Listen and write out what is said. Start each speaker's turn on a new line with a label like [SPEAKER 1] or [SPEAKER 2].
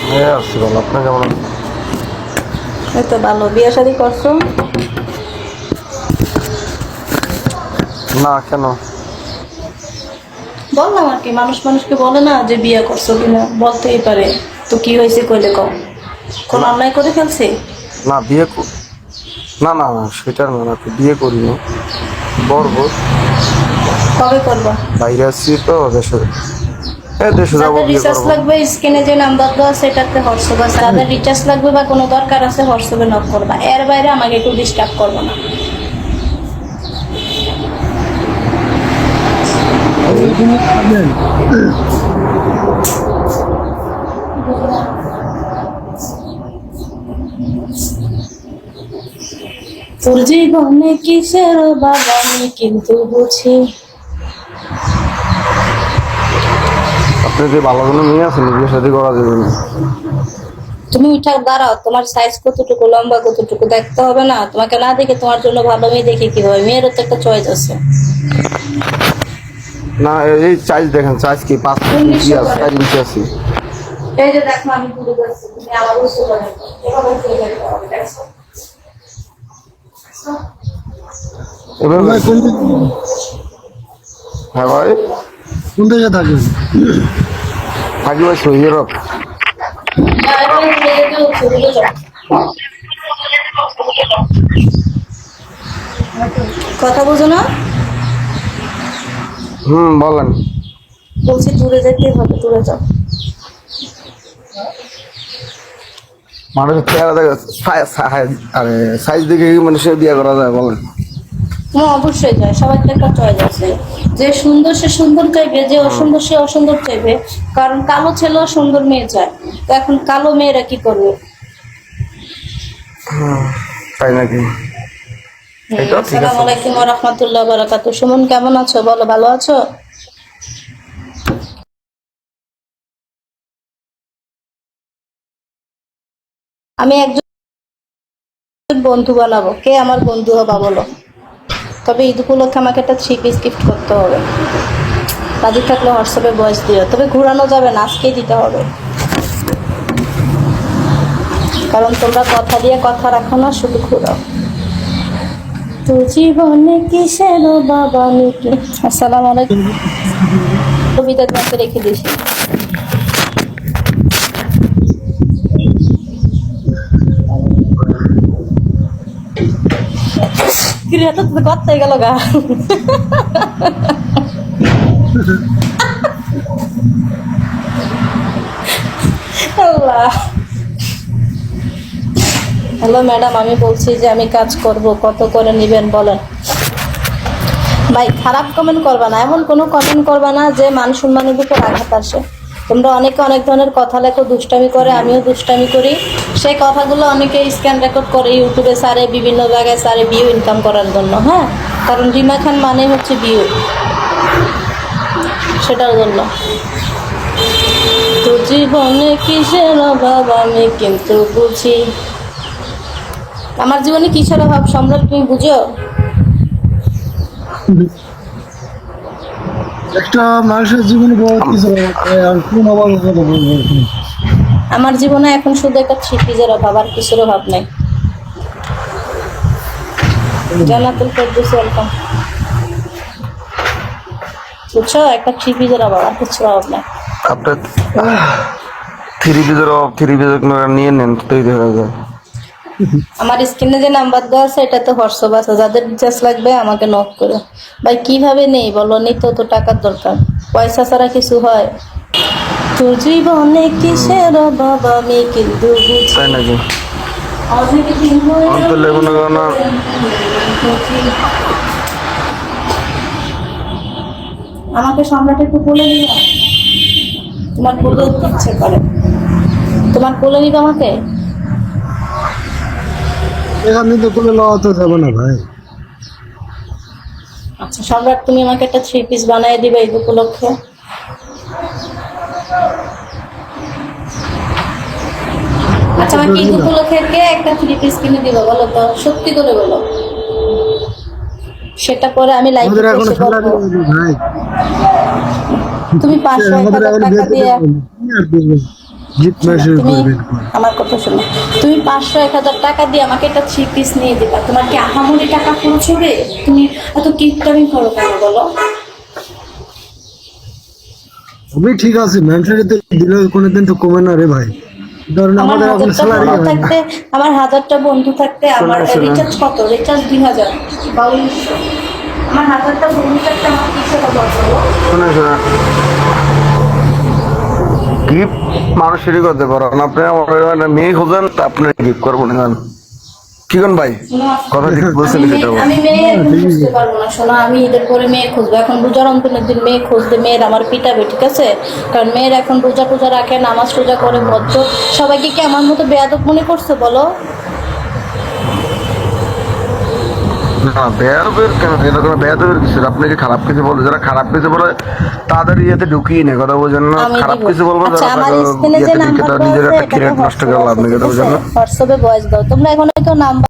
[SPEAKER 1] হ্যাঁ আছি ভালো। আপনি কেমন আছেন?
[SPEAKER 2] এই তো ভালো। বিয়ে শাদী করছো?
[SPEAKER 1] না, কেন?
[SPEAKER 2] বললাম আর কি, মানুষ মানুষকে বলে না যে বিয়ে করছো কিনা, বলতেই পারে। তো কি হয়েছে কইলে কও। কোন
[SPEAKER 1] না
[SPEAKER 2] অন্যায় করে ফেলছে?
[SPEAKER 1] না না না না, সেটা না, না বিয়ে করিনি। করবো।
[SPEAKER 2] কবে করবা?
[SPEAKER 1] বাইরে আসছি তো দেশে। দেশে যাবো,
[SPEAKER 2] যাদের
[SPEAKER 1] বিয়ে
[SPEAKER 2] রিচার্জ
[SPEAKER 1] করবো।
[SPEAKER 2] লাগবে স্ক্রিনে যে নাম্বার দেওয়া সেটাতে হোয়াটসঅ্যাপ আছে, যাদের রিচার্জ লাগবে বা কোনো দরকার আছে হোয়াটসঅ্যাপে নক করবা, এর বাইরে আমাকে একটু ডিস্টার্ব করবো না। তোর জীবনে কিসের বাবা আমি কিন্তু বুঝি।
[SPEAKER 1] আপনি যে ভালো কোনো মেয়ে আছেন, বিয়ে শাদী করা যাবে না।
[SPEAKER 2] তুমি উঠা দাঁড়াও, তোমার সাইজ কতটুকু, লম্বা কতটুকু দেখতে হবে না? তোমাকে না দেখে তোমার জন্য ভালো মেয়ে দেখে কি হবে? মেয়েরও তো একটা চয়েস আছে।
[SPEAKER 1] না, এই চাইজ দেখেন, চাইজ কি 5 ইঞ্চি আছে, 4 ইঞ্চি আছে।
[SPEAKER 2] এই যে দেখো আমি ভুলে যাচ্ছি, তুমি আমার বুঝতে পারো এভাবে চলে যেতে হবে, দেখছো?
[SPEAKER 1] এবার
[SPEAKER 3] ভাই
[SPEAKER 1] হ্যাঁ ভাই,
[SPEAKER 3] কোন দেশে থাকেন?
[SPEAKER 1] থাকি ভাই সৌদি আরব।
[SPEAKER 2] না, এভাবে চলে যেতে হচ্ছে, বুঝে যাও। কথা বুঝো না?
[SPEAKER 1] বলেন।
[SPEAKER 2] বলছি দূরে যেতে হবে, দূরে যাও।
[SPEAKER 1] মানুষের চেহারা দেখে আরে সাইজ দেখে কি মানুষের বিয়ে করা যায় বলেন?
[SPEAKER 2] হ্যাঁ অবশ্যই যায়, সবার তো একটা চয়েস আছে। যে সুন্দর সে সুন্দর চাইবে, যে অসুন্দর সে অসুন্দর চাইবে। কারণ কালো ছেলেও সুন্দর মেয়ে চায়। তো এখন কালো মেয়েরা কি করবে?
[SPEAKER 1] তাই নাকি? এটাও ঠিক
[SPEAKER 2] আসসালামু
[SPEAKER 1] আছে।
[SPEAKER 2] আলাইকুম ওয়া রাহমাতুল্লাহি ওয়া বারাকাতুহু। সুমন কেমন আছো? বলো, ভালো আছো? আমি একজন বন্ধু বানাবো, কে আমার বন্ধু হবা বলো? তবে ঈদ উপলক্ষে আমাকে একটা 3 পিস গিফট করতে হবে। রাজি থাকলে হোয়াটসঅ্যাপে ভয়েস দিও, তবে ঘুরানো যাবে না, আজকেই দিতে হবে। কারণ তোমরা কথা দিয়ে কথা রাখো না, শুধু ঘুরাও। তো জীবনে কিসের বাবা মিকি। আসসালামু আলাইকুম। কবিতা তোমাকে রেখে দিয়েছি। ক্রিয়াটা তো করতে গেল গা। আল্লাহ। হ্যালো ম্যাডাম, আমি বলছি যে আমি কাজ করব, কত করে নেবেন বলেন? ভাই খারাপ কমেন্ট করবা না, এমন কোনো কমেন্ট করবা না যে মান সম্মানের উপর আঘাত আসে। তোমরা অনেকে অনেক ধরনের কথা লেখো, দুষ্টামি করে, আমিও দুষ্টামি করি। সেই কথাগুলো অনেকে স্ক্যান রেকর্ড করে ইউটিউবে সারে, বিভিন্ন জায়গায় সারে ভিউ ইনকাম করার জন্য। হ্যাঁ, কারণ রিমা খান মানে হচ্ছে ভিউ, সেটার জন্য। তো জীবনে কিসের অভাব আমি কিন্তু বুঝি। আমার জীবনে কিসের অভাব সম্রাট তুমি বুঝো?
[SPEAKER 3] একটা মানুষের জীবনে বহুত কিছু অভাব হয়, আর কোন অভাবের কথা বলবো এখন?
[SPEAKER 2] আমার জীবনে এখন শুধু একটা 3 পিসের অভাব, আর কিছুর অভাব নাই। জান্নাতুল ফেরদৌস ওয়েলকাম। বুঝছো, একটা 3 পিসের অভাব, আর কিছুর অভাব নাই।
[SPEAKER 1] আপনার 3 পিসের নিয়ে নেন, তৈরি হয়ে যায়।
[SPEAKER 2] আমার স্ক্রিনে যে নাম্বার দেওয়া আছে এটাতে হোয়াটসঅ্যাপ আছে, যাদের রিচার্জ লাগবে আমাকে নক করো। ভাই কিভাবে নেই বলো? নিতে তো টাকার দরকার, পয়সা ছাড়া কিছু হয়? তোর জীবনে কিসের অভাব আমি কিন্তু বুঝি।
[SPEAKER 1] তাই নাকি?
[SPEAKER 2] অনেকদিন হয়ে
[SPEAKER 1] অন্তর লেগুনা গানা।
[SPEAKER 2] আমাকে সম্রাট একটু বলে নিবা? তোমার কোলে উঠতে ইচ্ছে করে? তোমার কোলে নিবা আমাকে?
[SPEAKER 3] এখান থেকে করে লওয়া তো যাবে না ভাই।
[SPEAKER 2] আচ্ছা সম্রাট, তুমি আমাকে একটা 3 পিস বানিয়ে দিবে এই উপলক্ষে? আচ্ছা আমাকে ঈদ উপলক্ষে কে একটা 3 পিস কিনে দিবে বলো তো, সত্যি করে বলো। সেটা পরে আমি লাইভে
[SPEAKER 3] আমাদের এখন
[SPEAKER 2] এসে
[SPEAKER 3] স্যালারি
[SPEAKER 2] বলবো।
[SPEAKER 3] ভাই,
[SPEAKER 2] তুমি 500
[SPEAKER 3] আমাদের
[SPEAKER 2] 1000
[SPEAKER 3] এখন
[SPEAKER 2] টাকা
[SPEAKER 3] বেতন
[SPEAKER 2] দিয়ে
[SPEAKER 3] কি আর করবো? গিফট মেসেজ
[SPEAKER 2] তুমি
[SPEAKER 3] করবেন।
[SPEAKER 2] আমার কথা শোনো, তুমি 500-1000 টাকা দিয়ে আমাকে একটা 3 পিস নিয়ে দিবা, তোমার কি আহামরি টাকা খরচ হবে? তুমি এত কিপটামি করো কেন বলো?
[SPEAKER 3] আমি ঠিক আছে মেন্টালি তো দিলে কোনোদিন তো কমে না রে ভাই, ধরেন
[SPEAKER 2] আমার
[SPEAKER 3] আমাদের এখন
[SPEAKER 2] 1000টা
[SPEAKER 3] স্যালারি
[SPEAKER 2] বন্ধু থাকতে, আমার 1000টা বন্ধু থাকতে আমার
[SPEAKER 1] শোনো।
[SPEAKER 2] রিচার্জ কত? রিচার্জ 2000 বা 1900। আমার 1000টা বন্ধু থাকতে আমার কিছু হবে বলো?
[SPEAKER 1] শুনে গিফট মানুষেরই করতে পারো আপনি আমার মেয়ে খোঁজেন তা আপনি গিফট করবো না কি কোন ভাই কথা ঠিক বলছেন সেটা বল।
[SPEAKER 2] আমি মেয়ে এখন খুঁজতে পারবো না, শোনো আমি ঈদের পরে মেয়ে খুঁজবো। এখন রোজা রমজানের দিন মেয়ে খুঁজতে মেয়ের আমার পিটাবে, ঠিক আছে? কারণ মেয়ের এখন রোজা টোজা রাখে, নামাজ টোজা করে ভদ্র। সবাইকে কি আমার মতো বেয়াদব মনে করছে বলো?
[SPEAKER 1] না বেয়াদবের কেন, এটা কোনো বেয়াদবের কিছু না। আপনি কি খারাপ কিছু বলবেন, যারা খারাপ কিছু বলে তাদের ইয়েতে ঢুকিয়ে নেই, কথা বোঝেন না?
[SPEAKER 2] আমি
[SPEAKER 1] খারাপ
[SPEAKER 2] দিব।
[SPEAKER 1] কিছু বলবো
[SPEAKER 2] আচ্ছা,
[SPEAKER 1] যারা
[SPEAKER 2] আমার স্ক্রিনে যে
[SPEAKER 1] ইয়েতে ঢুকে
[SPEAKER 2] নাম্বার
[SPEAKER 1] তারা
[SPEAKER 2] দেওয়া
[SPEAKER 1] নিজের
[SPEAKER 2] আছে
[SPEAKER 1] একটা
[SPEAKER 2] এটাতে
[SPEAKER 1] ক্যারেক্ট নষ্ট করলো, আপনি কথা বোঝেন না?
[SPEAKER 2] হোয়াটসঅ্যাপে ভয়েস দাও। তোমরা এখন হয়তো নাম্বার